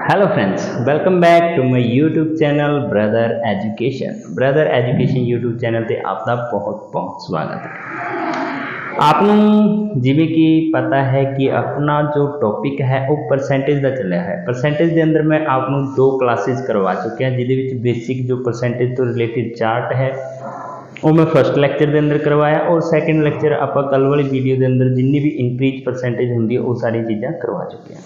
Hello friends, welcome back to my YouTube channel brother education YouTube channel ਤੇ ਆਪ ਦਾ ਬਹੁਤ ਸਵਾਗਤ ਹੈ। ਆਪ ਨੂੰ ਜਿਵੇਂ ਕਿ ਪਤਾ ਹੈ ਕਿ ਆਪਣਾ ਜੋ ਟੌਪਿਕ ਹੈ ਉਹ ਪਰਸੈਂਟੇਜ ਦਾ ਚੱਲਿਆ ਹੈ। ਪਰਸੈਂਟੇਜ ਦੇ ਅੰਦਰ ਮੈਂ ਆਪ ਨੂੰ ਦੋ ਕਲਾਸਿਸ ਕਰਵਾ ਚੁੱਕਿਆ, ਜਿਹਦੇ ਵਿੱਚ ਬੇਸਿਕ ਜੋ ਪਰਸੈਂਟੇਜ ਤੋਂ ਰਿਲੇਟਿਡ ਚਾਰਟ ਹੈ ਉਹ मैं फस्ट लैक्चर के अंदर करवाया और सैकेंड लैक्चर आप कल वाली वीडियो के अंदर जिन्नी भी इंक्रीज परसेंटेज होंगी वो सारी चीज़ा करवा चुके हैं।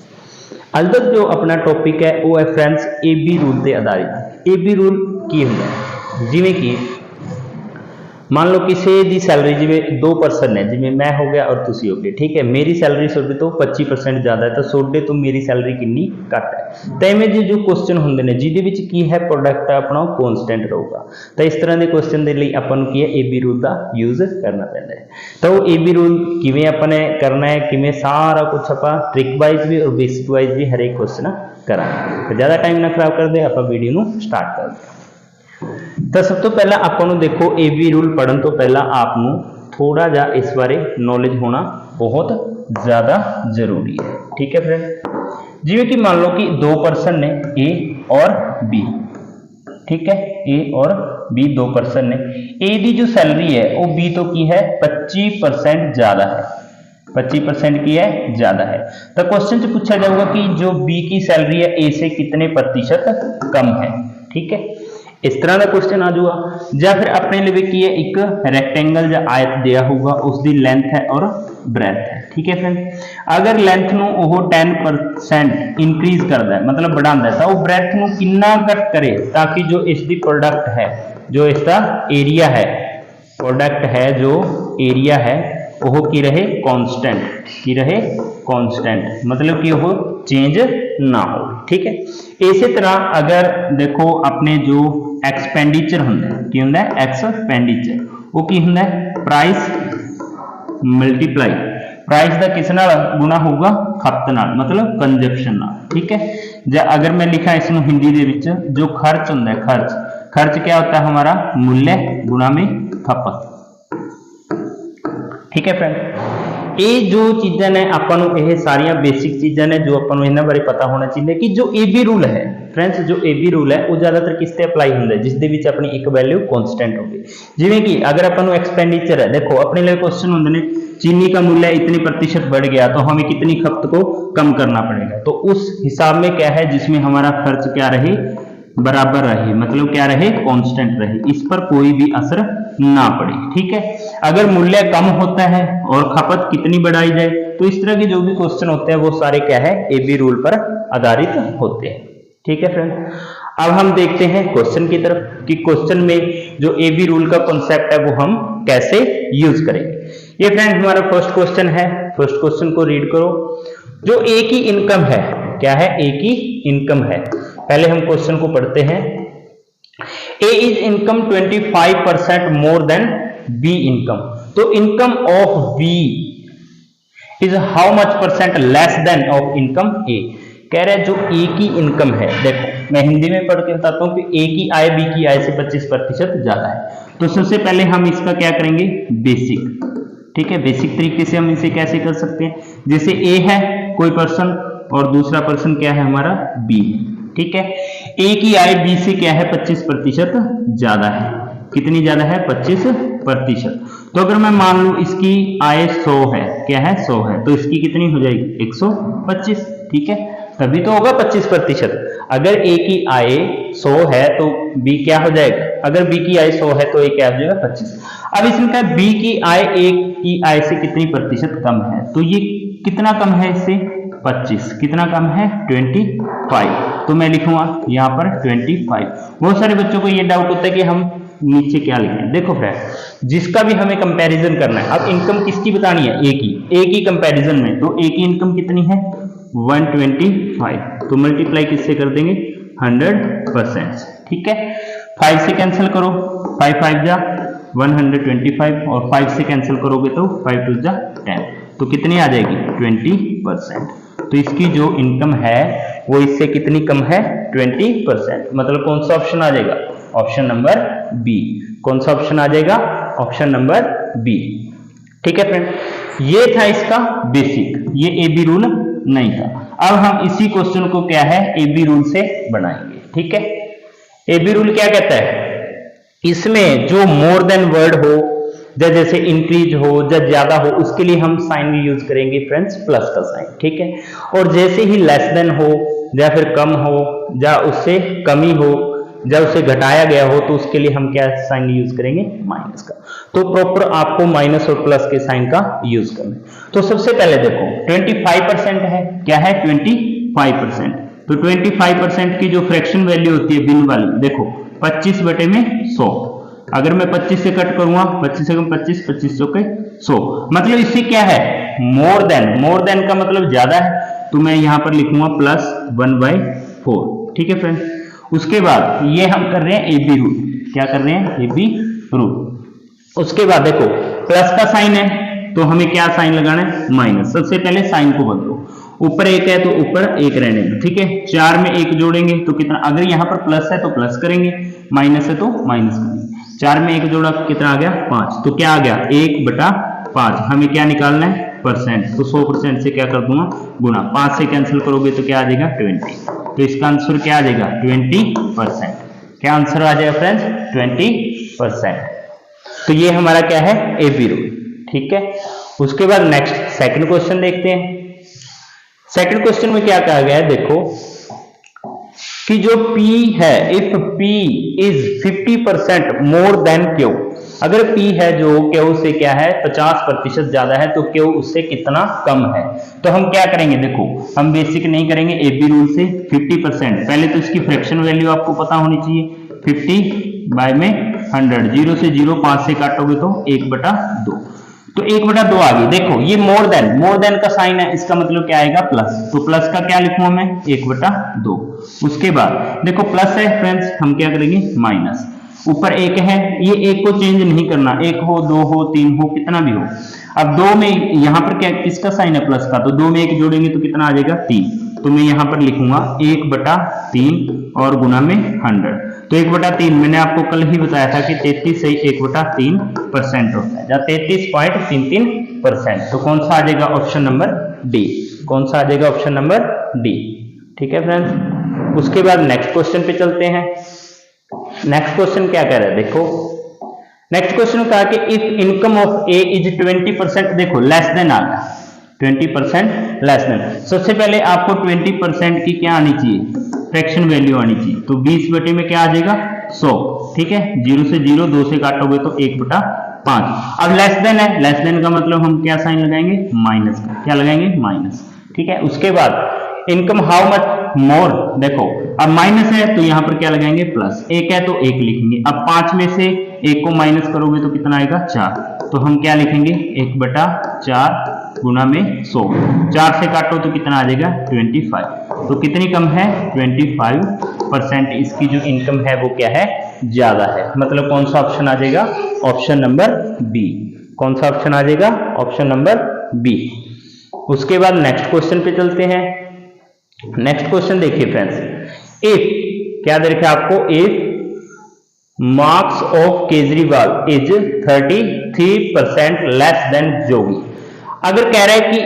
अज तक जो अपना टॉपिक है वो है फ्रेंड्स ए बी रूल से आधारित। ए बी रूल की होंगे, जिमें कि मान लो किसी की सैलरी जिमें 2% है, जिमें मैं हो गया और तुसी हो गए, ठीक है। मेरी सैलरी सोडे तो 25% ज़्यादा है तो सोडे तो मेरी सैलरी कितनी घट है। तो इवें जो क्वेश्चन होंगे ने जिहदे की है प्रोडक्ट अपना कॉन्सटेंट रहूगा, तो इस तरह के क्वेश्चन के लिए अपन की है ए बी रूल का यूज करना पैंदा है। तो ए बी रूल किवें अपने करना है, किवें सारा कुछ आप ट्रिक वाइज भी और बेसिक वाइज भी हर एक क्वेश्चन करांगे। तो ज़्यादा टाइम ना खराब करते आप वीडियो को स्टार्ट करते हैं। तो सब तो पहला आपको देखो ए बी रूल पढ़न तो पहला आपको थोड़ा जा इस बारे नॉलेज होना बहुत ज़्यादा जरूरी है, ठीक है फ्रेंड। जिवें कि मान लो कि दो पर्सन ने ए और बी, ठीक है, ए और बी दो पर्सन ने। ए की जो सैलरी है वो बी तो की है 25% ज़्यादा है, 25% की है ज़्यादा है। तो क्वेश्चन से पूछा जाएगा कि जो बी की सैलरी है ए से कितने प्रतिशत कम है, ठीक है। इस तरह का क्वेश्चन आ जाऊगा। या फिर अपने लिए की है एक रैक्टेंगल या आयत दिया होगा, उसकी लेंथ है और ब्रेथ है, ठीक है फ्रेंड। अगर लेंथ नो 10% इंक्रीज करता है, मतलब बढ़ाता है, तो वो ब्रेथ नो कितना घट करे ताकि जो इसकी प्रोडक्ट है, जो इसका एरिया है, प्रोडक्ट है जो एरिया है वो की रहे कांस्टेंट, की रहे कांस्टेंट, मतलब कि वो चेंज ना हो, ठीक है। इसी तरह अगर देखो अपने जो एक्सपेंडिचर होंगे की होंगे एक्सपेंडिचर, वो की होंगे प्राइस मल्टीप्लाई प्राइस का किस नाल गुणा होगा खपत नाल, मतलब कंजप्शन नाल, ठीक है। या अगर मैं लिखा इसमें हिंदी दे विच जो खर्च होंगे, खर्च क्या होता है हमारा मूल्य गुणा में खपत, ठीक है फ्रेंड। ये जो चीज़ा ने अपन ये सारिया बेसिक चीज़ा ने जो अपन इन्होंने बारे पता होना चाहिए कि जो ए बी रूल है फ्रेंड्स, जो ए बी रूल है वो ज़्यादातर किस ते अप्लाई होंगे जिसके विच अपनी एक वैल्यू कॉन्स्टेंट होगी। जिवें कि अगर अपन एक्सपेंडिचर है, देखो अपने लिए क्वेश्चन होंगे ने चीनी का मूल्य इतने प्रतिशत बढ़ गया तो हमें कितनी खपत को कम करना पड़ेगा, तो उस हिसाब में क्या है जिसमें हमारा खर्च क्या रहे बराबर रहे, मतलब क्या रहे कांस्टेंट रहे, इस पर कोई भी असर ना पड़े, ठीक है। अगर मूल्य कम होता है और खपत कितनी बढ़ाई जाए, तो इस तरह के जो भी क्वेश्चन होते हैं वो सारे क्या है ए बी रूल पर आधारित होते हैं, ठीक है फ्रेंड। अब हम देखते हैं क्वेश्चन की तरफ कि क्वेश्चन में जो ए बी रूल का कॉन्सेप्ट है वो हम कैसे यूज करेंगे। ये फ्रेंड हमारा फर्स्ट क्वेश्चन है, फर्स्ट क्वेश्चन को रीड करो। जो ए की इनकम है, क्या है ए की इनकम है, पहले हम क्वेश्चन को पढ़ते हैं। A is income 25% more than B income, तो income of B is how much percent less than of income A. कह रहे हैं जो ए की इनकम है, देखो मैं हिंदी में पढ़ के बताता हूं कि ए की आय बी की आय से 25% ज्यादा है। तो सबसे पहले हम इसका क्या करेंगे बेसिक, ठीक है। बेसिक तरीके से हम इसे कैसे कर सकते हैं, जैसे ए है कोई पर्सन और दूसरा पर्सन क्या है हमारा बी, ठीक है। ए की आय बी से क्या है 25% ज्यादा है, कितनी ज्यादा है 25%। तो अगर मैं मान लूं इसकी आय 100 है, क्या है 100 है, तो इसकी कितनी हो जाएगी 125, ठीक है, तभी तो होगा 25%। अगर ए की आय 100 है तो बी क्या हो जाएगा, अगर बी की आय 100 है तो ए क्या हो जाएगा 25। अब इसमें क्या बी की आय ए की आय से कितनी प्रतिशत कम है, तो ये कितना कम है इससे 25, कितना कम है 25, तो मैं लिखूंगा यहाँ पर 25। बहुत सारे बच्चों को ये डाउट होता है कि हम नीचे क्या लिखें। देखो फ्रेंड जिसका भी हमें कंपैरिजन करना है, अब इनकम किसकी बतानी है ए की कंपैरिजन में, तो ए की इनकम कितनी है 125, तो मल्टीप्लाई किससे कर देंगे 100%, ठीक है। 5 से कैंसिल करो, 5 5 जा 125 और 5 से कैंसिल करोगे तो 5 2 जा 10, तो कितनी आ जाएगी 20%। तो इसकी जो इनकम है वो इससे कितनी कम है 20%, मतलब कौन सा ऑप्शन आ जाएगा ऑप्शन नंबर बी। कौन सा ऑप्शन आ जाएगा ऑप्शन नंबर बी, ठीक है फ्रेंड। ये था इसका बेसिक, ये ए बी रूल नहीं था। अब हम इसी क्वेश्चन को क्या है AB रूल से बनाएंगे। ठीक है, AB रूल क्या कहता है, इसमें जो मोर देन वर्ड हो या जैसे इंक्रीज हो या ज्यादा हो उसके लिए हम साइन यूज करेंगे फ्रेंड्स प्लस का साइन। ठीक है, और जैसे ही लेस देन हो या फिर कम हो या उससे कमी हो या उसे घटाया गया हो तो उसके लिए हम क्या साइन यूज करेंगे, माइनस का। तो प्रॉपर आपको माइनस और प्लस के साइन का यूज करना है। तो सबसे पहले देखो 25% है, क्या है 25%। तो 25% की जो फ्रैक्शन वैल्यू होती है बिन वाली, देखो 25 बटे में 100। अगर मैं 25 से कट करूंगा, 25 से 25, 25 सौ के 100, मतलब इससे क्या है मोर देन का मतलब ज्यादा है, तो मैं यहां पर लिखूंगा प्लस 1/4। ठीक है फ्रेंड्स, उसके बाद ये हम कर रहे हैं AB रूल। क्या कर रहे हैं, AB रूल। उसके बाद देखो प्लस का साइन है तो हमें क्या साइन लगाना है, माइनस। सबसे पहले साइन को बदलो, ऊपर एक है तो ऊपर एक रहने दो। ठीक है, 4 में 1 जोड़ेंगे तो कितना, अगर यहाँ पर प्लस है तो प्लस करेंगे, माइनस है तो माइनस करेंगे। 4 में 1 जोड़ा कितना आ गया 5, तो क्या आ गया 1/5। हमें क्या निकालना है, परसेंट। तो 100% से क्या कर दूंगा गुना, 5 से कैंसिल करोगे तो क्या आ जाएगा 20। तो इसका आंसर क्या आ जाएगा 20%। क्या आंसर आ जाएगा फ्रेंड्स 20%। तो ये हमारा क्या है AB रूल। ठीक है, उसके बाद नेक्स्ट सेकंड क्वेश्चन देखते हैं। सेकंड क्वेश्चन में क्या कहा गया है, देखो कि जो P है, if P is 50% more than Q, अगर P है जो Q से क्या है 50% ज्यादा है तो Q उससे कितना कम है। तो हम क्या करेंगे, देखो हम बेसिक नहीं करेंगे, AB रूल से 50%। पहले तो इसकी फ्रैक्शन वैल्यू आपको पता होनी चाहिए, 50/100, 0 से 0, 5 से काटोगे तो 1/2, तो 1/2 आ गई। देखो ये मोर देन का साइन है, इसका मतलब क्या आएगा प्लस, तो प्लस का क्या लिखूंगा मैं 1/2। उसके बाद देखो प्लस है फ्रेंड्स, हम क्या करेंगे माइनस, ऊपर एक है, ये एक को चेंज नहीं करना, 1 हो 2 हो 3 हो कितना भी हो। अब 2 में यहां पर क्या किसका साइन है प्लस का, तो 2 में 1 जोड़ेंगे तो कितना आ जाएगा 3। तो मैं यहां पर लिखूंगा 1/3 और गुना में 100। तो 1/3 मैंने आपको कल ही बताया था कि 33 से 1/3% होता है, या 33.33%। तो कौन सा आ जाएगा ऑप्शन नंबर डी, कौन सा आ जाएगा ऑप्शन नंबर डी। ठीक है फ्रेंड्स, उसके बाद नेक्स्ट क्वेश्चन पे चलते हैं। नेक्स्ट क्वेश्चन क्या कह रहा है, देखो नेक्स्ट क्वेश्चन कहा कि if income of A is 20%, देखो लेस देन आ गया 20% लेस देन। सबसे पहले आपको 20% की क्या आनी चाहिए, फ्रैक्शन वैल्यू आनी चाहिए, तो 20 बटे में क्या आ जाएगा 100। ठीक है, 0 से 0, 2 से काटोगे तो 1/5। अब लेस देन है, लेस देन का मतलब हम क्या साइन लगाएंगे, माइनस का, क्या लगाएंगे माइनस। ठीक है, उसके बाद इनकम हाउ मच मोर, देखो अब माइनस है तो यहां पर क्या लगाएंगे प्लस, 1 है तो 1 लिखेंगे। अब 5 में से 1 को माइनस करोगे तो कितना आएगा 4, तो हम क्या लिखेंगे 1/4 गुना में 100, 4 से काटो तो कितना आ जाएगा 25। तो कितनी कम है 25%, इसकी जो इनकम है वो क्या है ज्यादा है। मतलब कौन सा ऑप्शन आ जाएगा, ऑप्शन नंबर बी। कौन सा ऑप्शन आ जाएगा, ऑप्शन नंबर बी। उसके बाद नेक्स्ट क्वेश्चन पे चलते हैं। नेक्स्ट क्वेश्चन देखिए फ्रेंड्स, इफ क्या दे रखा है आपको, if marks of Kejriwal is 33% less than Jogi. अगर कह रहा है कि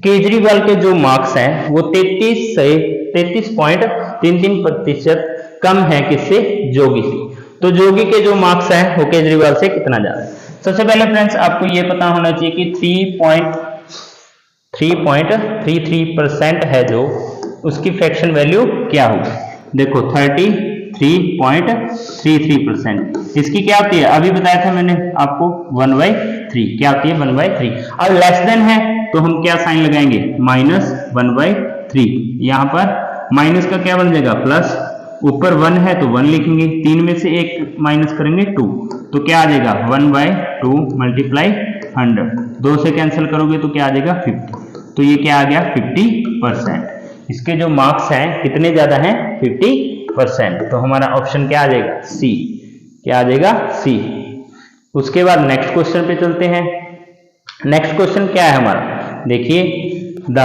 केजरीवाल के जो मार्क्स हैं वो 33.33% कम है किससे, जोगी से, तो जोगी के जो मार्क्स हैं वो केजरीवाल से कितना ज्यादा है। सबसे पहले फ्रेंड्स आपको ये पता होना चाहिए कि 3.33% है जो, उसकी फ्रैक्शन वैल्यू क्या होगी। देखो 33.33%, इसकी क्या होती है, अभी बताया था मैंने आपको 1/3, क्या होती है 1/3। अब लेस देन है तो हम क्या साइन लगाएंगे, -1/3। यहां पर माइनस का क्या बन जाएगा प्लस, ऊपर 1 है तो 1 लिखेंगे, 3 में से 1 माइनस करेंगे 2, तो क्या आ जाएगा 1/2 मल्टीप्लाई 100, 2 से कैंसिल करोगे तो क्या आ जाएगा 50। तो ये क्या आ गया 50%। इसके जो मार्क्स हैं कितने ज्यादा हैं 50%। तो हमारा ऑप्शन क्या आ जाएगा सी, क्या आ जाएगा सी। उसके बाद नेक्स्ट क्वेश्चन पे चलते हैं। नेक्स्ट क्वेश्चन क्या है हमारा, देखिए द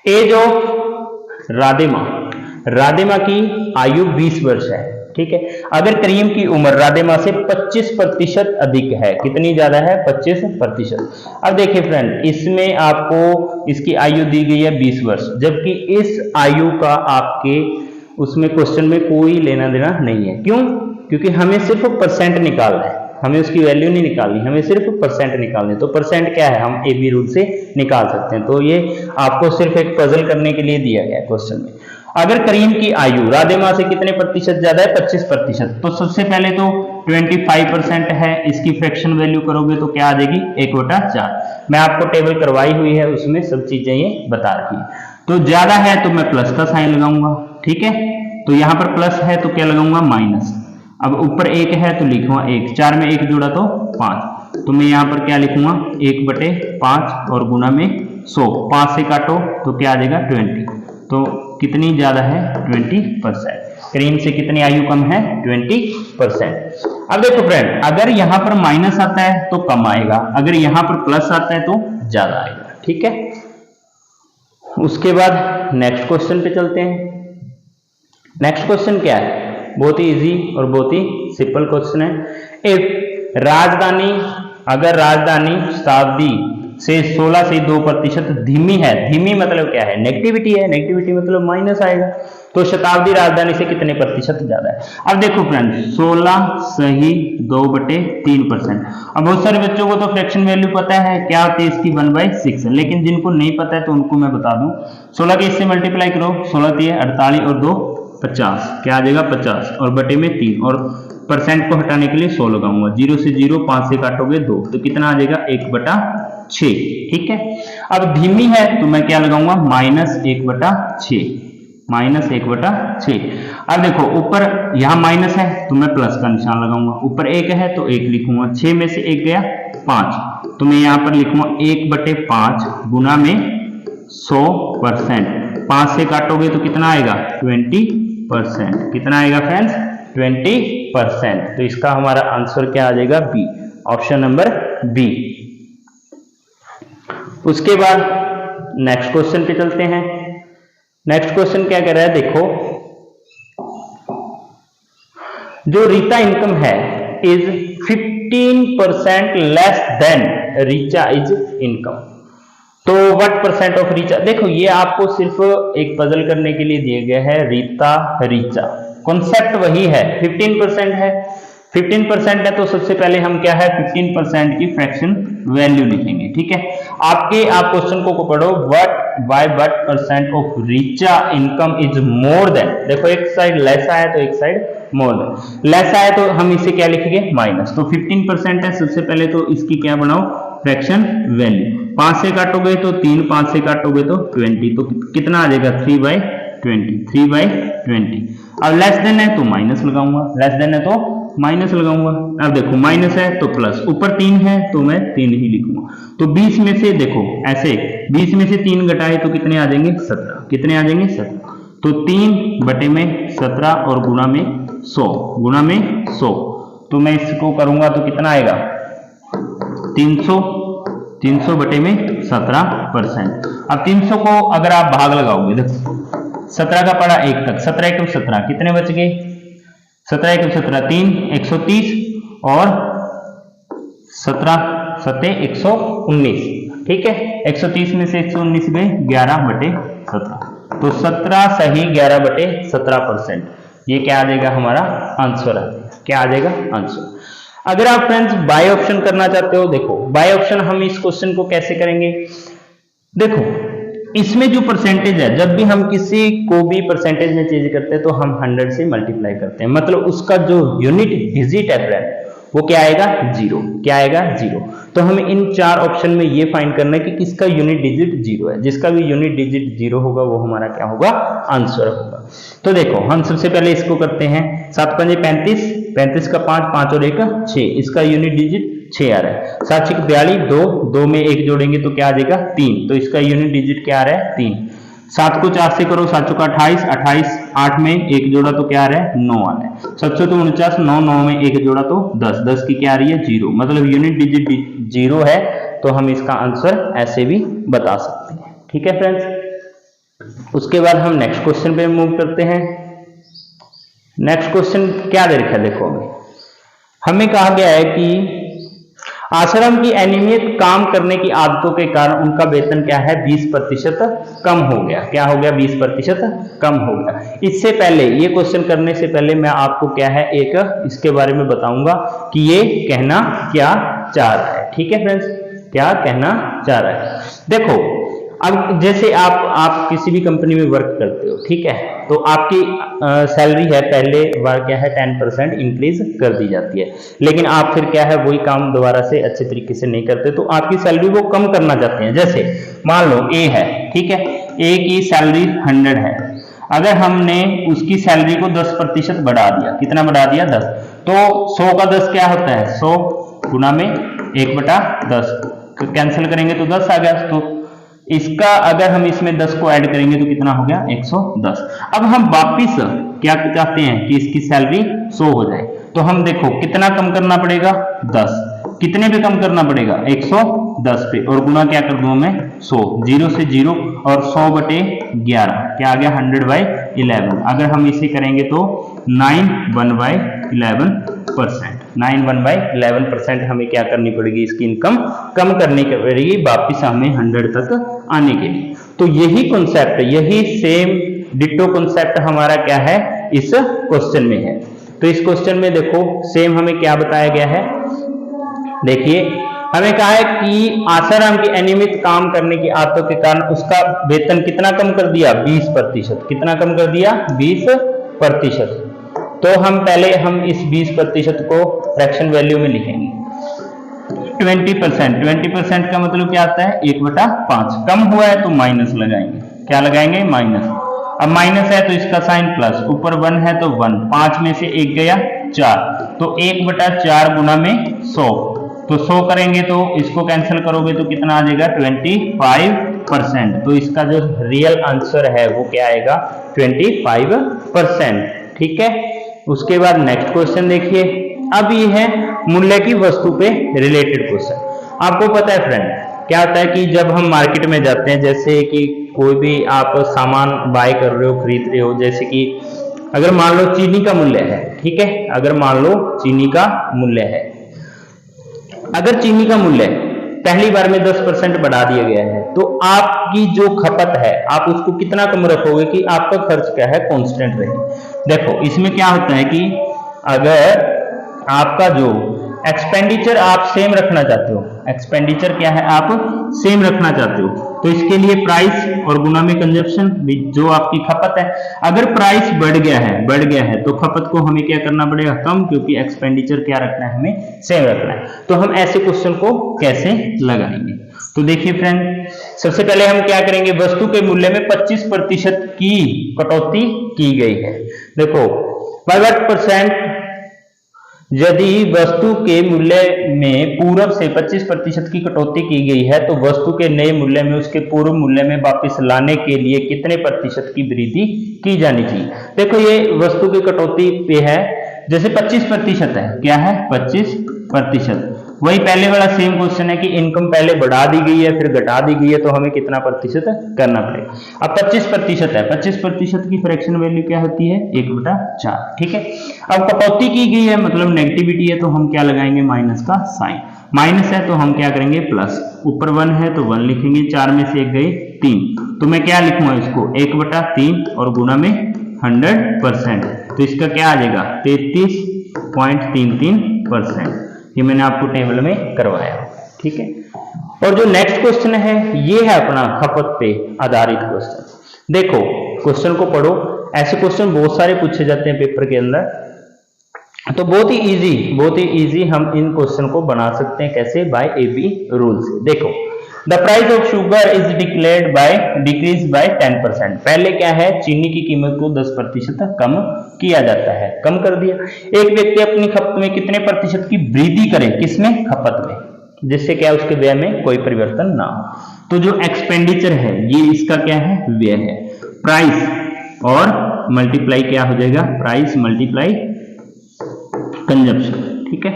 एज ऑफ राधिमा, राधिमा की आयु 20 वर्ष है। ठीक है। अगर करीम की उम्र राधेमा से 25% अधिक है, कितनी ज्यादा है? 25%। अब देखिए फ्रेंड, इसमें आपको इसकी आयु दी गई है 20 वर्ष, जबकि इस आयु का आपके उसमें क्वेश्चन में कोई लेना देना नहीं है। क्यों? क्योंकि हमें सिर्फ परसेंट निकालना है, हमें उसकी वैल्यू नहीं निकालनी, हमें सिर्फ परसेंट निकालनी है। तो परसेंट क्या है, हम AB रूल से निकाल सकते हैं। तो ये आपको सिर्फ एक पजल करने के लिए दिया गया है क्वेश्चन में। अगर करीम की आयु राधेमा से कितने प्रतिशत ज्यादा है? 25%। तो सबसे पहले तो 25% है, इसकी फ्रैक्शन वैल्यू करोगे तो क्या आ जाएगी? 1/4। मैं आपको टेबल करवाई हुई है, उसमें सब चीजें ये बता रखी है। तो ज्यादा है तो मैं प्लस का साइन लगाऊंगा, ठीक है। तो यहां पर प्लस है तो क्या लगाऊंगा? माइनस। अब ऊपर 1 है तो लिखूंगा 1, 4 में 1 जोड़ा तो 5, तो मैं यहाँ पर क्या लिखूंगा? 1/5 और गुना में 100, 5 से काटो तो क्या आ जाएगा? 20। तो कितनी ज्यादा है? 20%। करीम से कितनी आयु कम है? 20%। अब देखो फ्रेंड, अगर यहाँ पर माइनस आता है तो कम आएगा, अगर यहाँ पर प्लस आता है तो ज्यादा आएगा, ठीक है। उसके बाद नेक्स्ट क्वेश्चन पे चलते हैं। नेक्स्ट क्वेश्चन क्या है? बहुत ही इजी और बहुत ही सिंपल क्वेश्चन है। इफ राजधानी, अगर राजधानी शताब्दी से 16 से 2% धीमी है, धीमी मतलब क्या है? नेगेटिविटी है, नेगेटिविटी मतलब माइनस आएगा। तो शताब्दी राजधानी से कितने प्रतिशत ज्यादा है? अब देखो फ्रेंड, 16 सही 2/3%। अब बहुत सारे बच्चों को तो फ्रैक्शन वैल्यू पता है, क्या होती है इसकी? 1/6 है, लेकिन जिनको नहीं पता है तो उनको मैं बता दूं, 16 के इससे मल्टीप्लाई करो, 16 3 48 और 2 50, क्या आ जाएगा? 50 और बटे में 3, और परसेंट को हटाने के लिए 100 लगाऊंगा। 0 से 0, 5 से काटोगे 2, तो कितना आ जाएगा? 1/6, ठीक है। अब धीमी है तो मैं क्या लगाऊंगा? -1/6, -1/6। अब देखो ऊपर यहाँ माइनस है तो मैं प्लस का निशान लगाऊंगा, ऊपर 1 है तो 1 लिखूंगा, 6 में से 1 गया 5, तो मैं यहाँ पर लिखूंगा 1/5 गुना में 100%। 5 से काटोगे तो कितना आएगा? 20%। कितना आएगा फ्रेंड्स? 20%। तो इसका हमारा आंसर क्या आ जाएगा? B, option number B. उसके बाद नेक्स्ट क्वेश्चन पे चलते हैं। नेक्स्ट क्वेश्चन क्या कह रहा है? देखो, जो रीता इनकम है is 15% less than Richa is income, तो व्हाट परसेंट ऑफ रीचा? देखो ये आपको सिर्फ एक पजल करने के लिए दिया गया है, रीता रीचा, कॉन्सेप्ट वही है, 15% है। 15% है तो सबसे पहले हम क्या है? 15% की फ्रैक्शन वैल्यू लिखेंगे, ठीक है। आप क्वेश्चन को पढ़ो, what percent of Richa income is more than, देखो एक साइड लेस आया तो एक साइड मोर देन। लेस आया तो हम इसे क्या लिखेंगे? माइनस। तो 15% है, सबसे पहले तो इसकी क्या बनाओ? Fraction value. 5 से काटोगे तो 3, 5 से काटोगे तो 20, तो कितना आ जाएगा? 3/20, 3/20। अब लेस देन है तो माइनस लगाऊंगा, लेस देन है तो माइनस लगाऊंगा। अब देखो माइनस है तो प्लस, ऊपर 3 है तो मैं 3 ही लिखूंगा। तो 20 में से देखो ऐसे 20 में से 3 घटाए तो कितने आ जाएंगे? 17। कितने आ जाएंगे? 17। तो 3/17 और गुना में 100, गुना में 100, तो मैं इसको करूंगा तो कितना आएगा? 300, 300/17%। अब 300 को अगर आप भाग लगाओगे, देखो 17 का पड़ा 1 तक, 17 एकम 17, कितने बच गए? 17 एकम 17, 3, 130 और 17 7 119, ठीक है। 130 में से 119 गए 11/17, तो 17 सही 11/17%। ये क्या आ जाएगा? हमारा आंसर आ जाएगा। क्या आ जाएगा? आंसर। अगर आप फ्रेंड्स बाय ऑप्शन करना चाहते हो, देखो बाय ऑप्शन हम इस क्वेश्चन को कैसे करेंगे? देखो इसमें जो परसेंटेज है, जब भी हम किसी को भी परसेंटेज में चेंज करते हैं तो हम 100 से मल्टीप्लाई करते हैं, मतलब उसका जो यूनिट डिजिट है फ्रेंड वो क्या आएगा? 0। क्या आएगा? 0। तो हमें इन 4 ऑप्शन में ये फाइंड करना है कि किसका यूनिट डिजिट 0 है। जिसका भी यूनिट डिजिट 0 होगा वो हमारा क्या होगा? आंसर होगा। तो देखो हम सबसे पहले इसको करते हैं, 7 पंजे 35, 35 का 5, 5 और 1 6, इसका यूनिट डिजिट 6 आ रहा है। 7 6 42, 2, 2 में 1 जोड़ेंगे तो क्या आ जाएगा? 3, तो इसका यूनिट डिजिट क्या आ रहा है? 3। 7 को 4 से करो, 7 का 28, 28, 8 में 1 जोड़ा तो क्या आ रहा है? 9 आ रहा है। 7 तो 49, 9, 9 में 1 जोड़ा तो 10, 10 की क्या आ रही है? 0, मतलब यूनिट डिजिट 0 है, तो हम इसका आंसर ऐसे भी बता सकते हैं, ठीक है फ्रेंड्स। उसके बाद हम नेक्स्ट क्वेश्चन पे मूव करते हैं। नेक्स्ट क्वेश्चन क्या दे रखा है, देखो हमें कहा गया है कि आश्रम की अनियमित काम करने की आदतों के कारण उनका वेतन क्या है 20% कम हो गया। क्या हो गया? 20% कम हो गया। इससे पहले ये क्वेश्चन करने से पहले मैं आपको क्या है एक इसके बारे में बताऊंगा कि ये कहना क्या चाह रहा है। ठीक है फ्रेंड्स, क्या कहना चाह रहा है। देखो अब जैसे आप किसी भी कंपनी में वर्क करते हो, ठीक है, तो आपकी सैलरी है पहले बार क्या है 10% इंक्रीज कर दी जाती है, लेकिन आप फिर क्या है वही काम दोबारा से अच्छे तरीके से नहीं करते तो आपकी सैलरी वो कम करना चाहते हैं। जैसे मान लो ए है, ठीक है, ए की सैलरी 100 है, अगर हमने उसकी सैलरी को 10% बढ़ा दिया, कितना बढ़ा दिया 10, तो 100 का 10 क्या होता है 100 गुना में 1/10, कैंसिल करेंगे तो 10 आ गया। तो इसका अगर हम इसमें 10 को ऐड करेंगे तो कितना हो गया 110। अब हम वापिस क्या चाहते हैं कि इसकी सैलरी 100 हो जाए, तो हम देखो कितना कम करना पड़ेगा 10, कितने पे कम करना पड़ेगा 110 पे, और गुना क्या कर दूं मैं 100, 0 से 0 और 100/11 क्या आ गया 100/11। अगर हम इसे करेंगे तो 9/11%, 9/11% हमें क्या करनी पड़ेगी, इसकी इनकम कम करनी पड़ेगी वापिस हमें 100 तक आने के लिए। तो यही कॉन्सेप्ट, यही सेम डिट्टो कॉन्सेप्ट हमारा क्या है इस क्वेश्चन में है। तो इस क्वेश्चन में देखो सेम हमें क्या बताया गया है, देखिए हमें कहा है कि आसाराम की अनियमित काम करने की आदतों के कारण उसका वेतन कितना कम कर दिया 20%, कितना कम कर दिया 20%। तो हम पहले हम इस 20% को फ्रैक्शन वैल्यू में लिखेंगे 20%, 20% का मतलब क्या आता है 1/5, कम हुआ है तो माइनस लगाएंगे, क्या लगाएंगे माइनस, अब माइनस है तो इसका साइन प्लस, ऊपर 1 है तो 1, 5 में से 1 गया 4, तो 1/4 गुना में 100, तो 100 करेंगे तो इसको कैंसिल करोगे तो कितना आ जाएगा 25%। तो इसका जो रियल आंसर है वो क्या आएगा 25%। ठीक है, उसके बाद नेक्स्ट क्वेश्चन देखिए, अब ये है मूल्य की वस्तु पे रिलेटेड क्वेश्चन। आपको पता है फ्रेंड क्या होता है कि जब हम मार्केट में जाते हैं, जैसे कि कोई भी आप सामान बाय कर रहे हो, खरीद रहे हो, जैसे कि अगर मान लो चीनी का मूल्य है, ठीक है, अगर मान लो चीनी का मूल्य है, अगर चीनी का मूल्य पहली बार में 10% बढ़ा दिया गया है, तो आपकी जो खपत है आप उसको कितना कम रखोगे कि आपका खर्च क्या है कांस्टेंट रहे। देखो इसमें क्या होता है कि अगर आपका जो एक्सपेंडिचर आप सेम रखना चाहते हो, एक्सपेंडिचर क्या है आप सेम रखना चाहते हो, तो इसके लिए प्राइस और गुना में कंजप्शन जो आपकी खपत है, अगर प्राइस बढ़ गया है तो खपत को हमें क्या करना पड़ेगा कम, क्योंकि एक्सपेंडिचर क्या रखना है हमें सेम रखना है। तो हम ऐसे क्वेश्चन को कैसे लगाएंगे, तो देखिए फ्रेंड सबसे पहले हम क्या करेंगे, वस्तु के मूल्य में 25% की कटौती की गई है। देखो 5% यदि वस्तु के मूल्य में पूर्व से 25% की कटौती की गई है तो वस्तु के नए मूल्य में उसके पूर्व मूल्य में वापस लाने के लिए कितने प्रतिशत की वृद्धि की जानी चाहिए। देखो ये वस्तु की कटौती पे है, जैसे 25% है, क्या है 25%, वही पहले वाला सेम क्वेश्चन है कि इनकम पहले बढ़ा दी गई है फिर घटा दी गई है, तो हमें कितना प्रतिशत करना पड़ेगा। अब 25% है, 25% की फ्रैक्शन वैल्यू क्या होती है 1/4, ठीक है। अब कटौती की गई है मतलब नेगेटिविटी है, तो हम क्या लगाएंगे माइनस का साइन, माइनस है तो हम क्या करेंगे प्लस, ऊपर 1 है तो 1 लिखेंगे, 4 में से 1 गए 3, तो मैं क्या लिखूंगा इसको 1/3 और गुना में 100%, तो इसका क्या आ जाएगा 33.33%। ये मैंने आपको टेबल में करवाया, ठीक है। और जो नेक्स्ट क्वेश्चन है ये है अपना खपत पे आधारित क्वेश्चन। देखो क्वेश्चन को पढ़ो, ऐसे क्वेश्चन बहुत सारे पूछे जाते हैं पेपर के अंदर, तो बहुत ही इजी हम इन क्वेश्चन को बना सकते हैं, कैसे बाय AB रूल से। देखो the price of sugar is decrease by 10%। पहले क्या है चीनी की कीमत को 10% कम किया जाता है, कम कर दिया। एक व्यक्ति अपनी खपत में कितने प्रतिशत की वृद्धि करे, किसमें खपत में, जिससे क्या उसके व्यय में कोई परिवर्तन ना हो। तो जो एक्सपेंडिचर है ये इसका क्या है व्यय है, प्राइस और मल्टीप्लाई क्या हो जाएगा प्राइस मल्टीप्लाई कंजप्शन, ठीक है।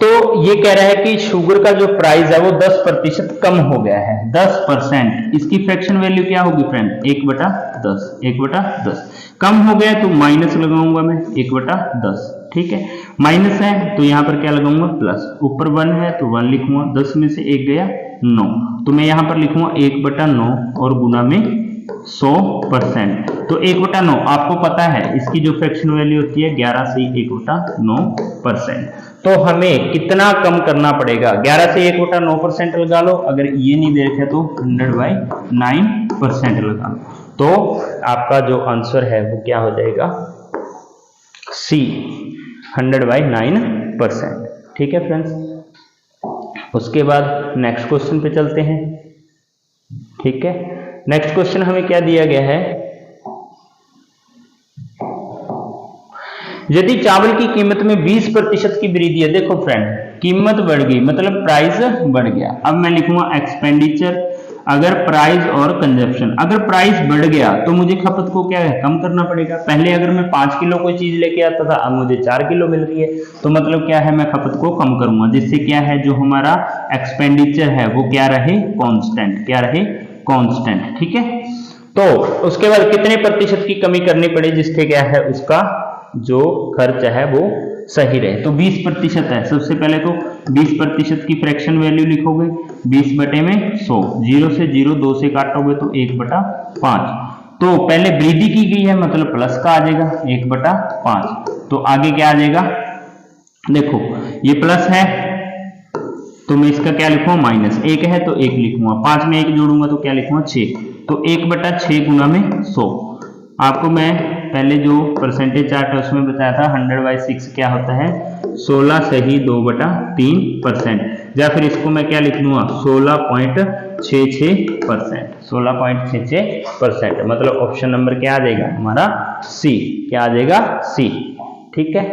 तो ये कह रहा है कि शुगर का जो प्राइस है वो 10% कम हो गया है, 10%। इसकी फ्रैक्शन वैल्यू क्या होगी फ्रेंड, 1/10, 1/10। कम हो गया तो माइनस लगाऊंगा मैं 1/10, ठीक है। माइनस है तो यहाँ पर क्या लगाऊंगा, प्लस। ऊपर 1 है तो 1 लिखूंगा, 10 में से 1 गया 9, तो मैं यहाँ पर लिखूंगा 1/9 और गुना में 100%। तो 1/9 आपको पता है इसकी जो फ्रैक्शन वैल्यू होती है 11 से 1/9%। तो हमें कितना कम करना पड़ेगा, 11 से 1/9% लगा लो, अगर ये नहीं दे रखे तो 100/9% लगा लो। तो आपका जो आंसर है वो क्या हो जाएगा, सी, 100/9%। ठीक है फ्रेंड्स। उसके बाद नेक्स्ट क्वेश्चन पे चलते हैं। ठीक है, नेक्स्ट क्वेश्चन हमें क्या दिया गया है, यदि चावल की कीमत में 20% की वृद्धि है। देखो फ्रेंड, कीमत बढ़ गई मतलब प्राइस बढ़ गया। अब मैं लिखूंगा एक्सपेंडिचर, अगर प्राइस और कंजप्शन, अगर प्राइस बढ़ गया तो मुझे खपत को क्या है, कम करना पड़ेगा। पहले अगर मैं 5 किलो कोई चीज लेके आता था, अब मुझे 4 किलो मिल रही है, तो मतलब क्या है, मैं खपत को कम करूंगा, जिससे क्या है, जो हमारा एक्सपेंडिचर है वो क्या रहे, कांस्टेंट, क्या रहे, कांस्टेंट। ठीक है, तो उसके बाद कितने प्रतिशत की कमी करनी पड़े, जिससे क्या है उसका जो खर्च है वो सही रहे। तो 20% है, सबसे पहले तो 20% की फ्रैक्शन वैल्यू लिखोगे, 20/100, 0 से 0 2 से काटोगे तो 1/5। तो पहले वृद्धि की गई है मतलब प्लस का आ जाएगा 1/5। तो आगे क्या आ जाएगा, देखो ये प्लस है तो मैं इसका क्या लिखूंगा, माइनस। 1 है तो 1 लिखूंगा, 5 में 1 जोड़ूंगा तो क्या लिखूंगा, 6। तो 1/6 गुना में 100। आपको मैं पहले जो परसेंटेज चार्ट है उसमें बताया था 100/6 क्या होता है, 16 सही 2/3%, या फिर इसको मैं क्या लिख लूंगा, 16.66%, 16.66%। मतलब ऑप्शन नंबर क्या आ जाएगा हमारा, सी, क्या आ जाएगा, सी। ठीक है,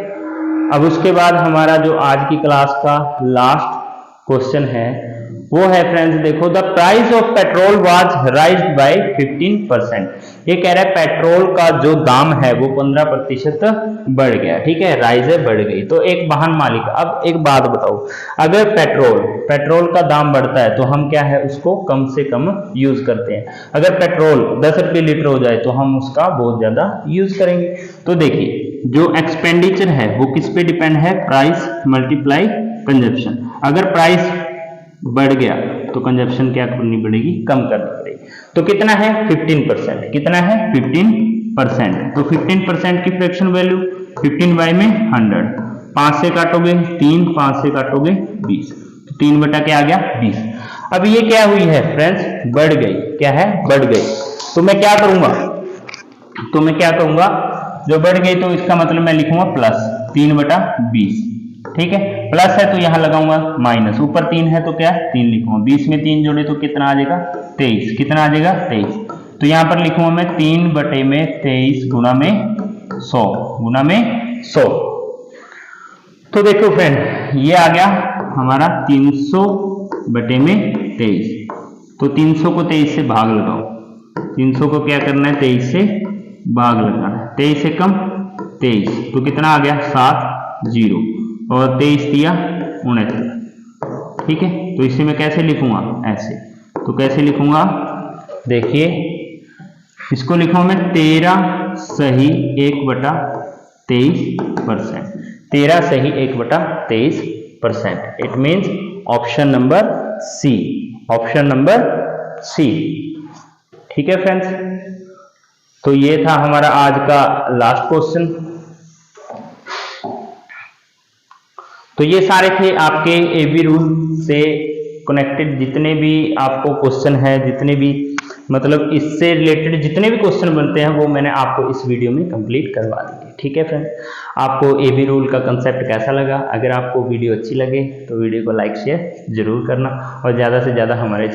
अब उसके बाद हमारा जो आज की क्लास का लास्ट क्वेश्चन है वो है फ्रेंड्स, देखो the price of petrol was raised by 15%। ये कह रहा है पेट्रोल का जो दाम है वो 15% बढ़ गया। ठीक है, राइज है, बढ़ गई। तो एक वाहन मालिक, अब एक बात बताओ, अगर पेट्रोल का दाम बढ़ता है तो हम क्या है उसको कम से कम यूज करते हैं। अगर पेट्रोल 10 रुपये लीटर हो जाए तो हम उसका बहुत ज्यादा यूज करेंगे। तो देखिए जो एक्सपेंडिचर है वो किस पे डिपेंड है, प्राइस मल्टीप्लाई कंजप्शन। अगर प्राइस बढ़ गया तो कंजप्शन क्या करनी पड़ेगी, कम करनी पड़ेगी। तो कितना है, 15%। कितना है, 15%। तो 15% की फ्रैक्शन वैल्यू 15 में 100, 5 से काटोगे 3, 5 से काटोगे 20, तो 3 बटा क्या आ गया, 20। अब ये क्या हुई है फ्रेंड्स, बढ़ गई, क्या है, बढ़ गई। तो मैं क्या करूंगा, जो बढ़ गई तो इसका मतलब मैं लिखूंगा प्लस 3/20। ठीक है, प्लस है तो यहां लगाऊंगा माइनस, ऊपर 3 है तो क्या 3 लिखूंगा, 20 में 3 जोड़े तो कितना आ जाएगा, 23। कितना आ जाएगा, 23। तो यहां पर लिखूंगा मैं 3/23 गुना में 100, गुना में 100। तो देखो फ्रेंड ये आ गया हमारा 300/23। तो 300 को 23 से भाग लगाओ, 300 को क्या करना है, 23 से भाग लगाना है, 23 से कम 23, तो कितना आ गया, 7 0 और 23 दिया 69। ठीक है, तो इसे मैं कैसे लिखूंगा, ऐसे। तो कैसे लिखूंगा, देखिए इसको लिखूंगा मैं 13 सही 1/23%, 13 सही 1/23%। It means option number C, option number C. ठीक है फ्रेंड्स, तो ये था हमारा आज का लास्ट क्वेश्चन। तो ये सारे थे आपके एबी रूल से कनेक्टेड जितने भी आपको क्वेश्चन है, जितने भी मतलब इससे रिलेटेड जितने भी क्वेश्चन बनते हैं वो मैंने आपको इस वीडियो में कंप्लीट करवा दिए। ठीक है फ्रेंड्स, आपको एबी रूल का कंसेप्ट कैसा लगा, अगर आपको वीडियो अच्छी लगे तो वीडियो को लाइक शेयर जरूर करना और ज़्यादा से ज़्यादा हमारे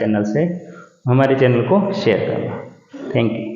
चैनल को शेयर करना। Thank you.